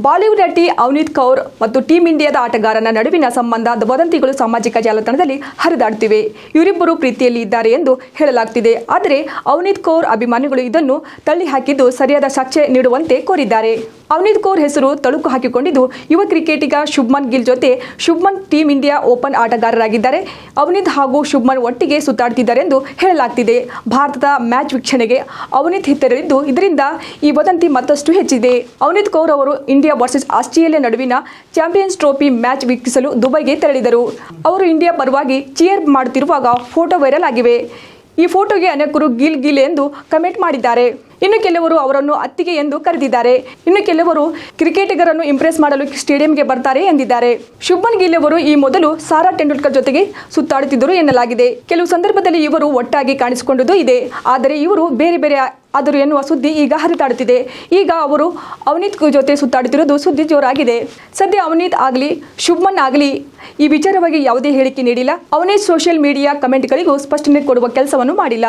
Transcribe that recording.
Bollywood ನಟಿ ಅವನೀತ್ ಕೌರ್ ಮತ್ತು team ಇಂಡಿಯಾದ ಆಟಗಾರನ ನಡುವಿನ ಸಂಬಂಧ ವದಂತಿಗಳು ಸಾಮಾಜಿಕ ಜಾಲತಾಣದಲ್ಲಿ ಹರಿದಾಡುತ್ತಿವೆ. ಇವರಿಬ್ಬರು ಪ್ರೀತಿಯಲ್ಲಿ ಇದ್ದಾರೆ ಎಂದು ಹೇಳಲಾಗುತ್ತಿದೆ. ಆದರೆ ಅವನೀತ್ ಕೌರ್ ಅಭಿಮಾನಿಗಳು ಇದನ್ನು ತಳ್ಳಿಹಾಕಿದ್ದು ಸರಿಯಾದ ಸಾಕ್ಷ್ಯ ನೀಡುವಂತೆ ಕೋರಿದ್ದಾರೆ. ಅವನೀತ್ ಕೌರ್ ಹೆಸರು ತಳುಕು ಹಾಕಿಕೊಂಡಿದ್ದು ಯುವ ಕ್ರಿಕೆಟಿಗ ಶುಭ್ಮನ್ ಗಿಲ್ ಜೊತೆ. ಶುಭ್ಮನ್ ಟೀಂ ಇಂಡಿಯಾ ಓಪನ್ ಆಟಗಾರರಾಗಿದ್ದಾರೆ. ಅವನೀತ್ ಹಾಗೂ ಶುಭ್ಮನ್ ಒಟ್ಟಿಗೆ ಸುತ್ತಾಡುತ್ತಿದ್ದಾರೆ ಎಂದು ಹೇಳಲಾಗ್ತಿದೆ. ಭಾರತದ ಮ್ಯಾಚ್ ವೀಕ್ಷಣೆಗೆ ಅವನೀತ್ ತೆರಳಿದ್ದು ಇದರಿಂದ ಈ ವದಂತಿ ಮತ್ತಷ್ಟು ಹೆಚ್ಚಿದೆ. ಅವನೀತ್ ಕೌರ್ ಅವರು ಇಂಡಿಯಾ ವರ್ಸಸ್ ಆಸ್ಟ್ರೇಲಿಯಾ ನಡುವಿನ ಚಾಂಪಿಯನ್ಸ್ ಟ್ರೋಫಿ ಮ್ಯಾಚ್ ವೀಕ್ಷಿಸಲು ದುಬೈಗೆ ತೆರಳಿದರು. ಅವರು ಇಂಡಿಯಾ ಪರವಾಗಿ ಚೀರ್ ಮಾಡುತ್ತಿರುವಾಗ ಫೋಟೋ ವೈರಲ್ ಆಗಿವೆ. ಈ ಫೋಟೋಗೆ ಅನೇಕರು ಗಿಲ್ ಗಿಲ್ ಎಂದು ಕಮೆಂಟ್ ಮಾಡಿದ್ದಾರೆ. ಇನ್ನು ಕೆಲವರು ಅವರನ್ನು ಅತ್ತಿಗೆ ಎಂದು ಕರೆದಿದ್ದಾರೆ. ಇನ್ನು ಕೆಲವರು ಕ್ರಿಕೆಟಿಗರನ್ನು ಇಂಪ್ರೆಸ್ ಮಾಡಲು ಸ್ಟೇಡಿಯಂಗೆ ಬರ್ತಾರೆ ಎಂದಿದ್ದಾರೆ. ಶುಭ್ಮನ್ ಗಿಲ್ ಅವರು ಈ ಮೊದಲು ಸಾರಾ ಟೆಂಡೂಲ್ಕರ್ ಜೊತೆಗೆ ಸುತ್ತಾಡುತ್ತಿದ್ದರು ಎನ್ನಲಾಗಿದೆ. ಕೆಲವು ಸಂದರ್ಭದಲ್ಲಿ ಇವರು ಒಟ್ಟಾಗಿ ಕಾಣಿಸಿಕೊಂಡುದು ಇದೆ. ಆದರೆ ಇವರು ಬೇರೆ ಬೇರೆ ಆದರು ಎನ್ನುವ ಸುದ್ದಿ ಈಗ ಹರಿದಾಡುತ್ತಿದೆ. ಈಗ ಅವರು ಅವನೀತ್ ಜೊತೆ ಸುತ್ತಾಡುತ್ತಿರುವುದು ಸುದ್ದಿ ಜೋರಾಗಿದೆ. ಸದ್ಯ ಅವನೀತ್ ಆಗಲಿ ಶುಭ್ಮನ್ ಆಗಲಿ ಈ ವಿಚಾರವಾಗಿ ಯಾವುದೇ ಹೇಳಿಕೆ ನೀಡಿಲ್ಲ. ಅವನೀತ್ ಸೋಷಿಯಲ್ ಮೀಡಿಯಾ ಕಮೆಂಟ್ಗಳಿಗೂ ಸ್ಪಷ್ಟನೆ ಕೊಡುವ ಕೆಲಸವನ್ನು ಮಾಡಿಲ್ಲ.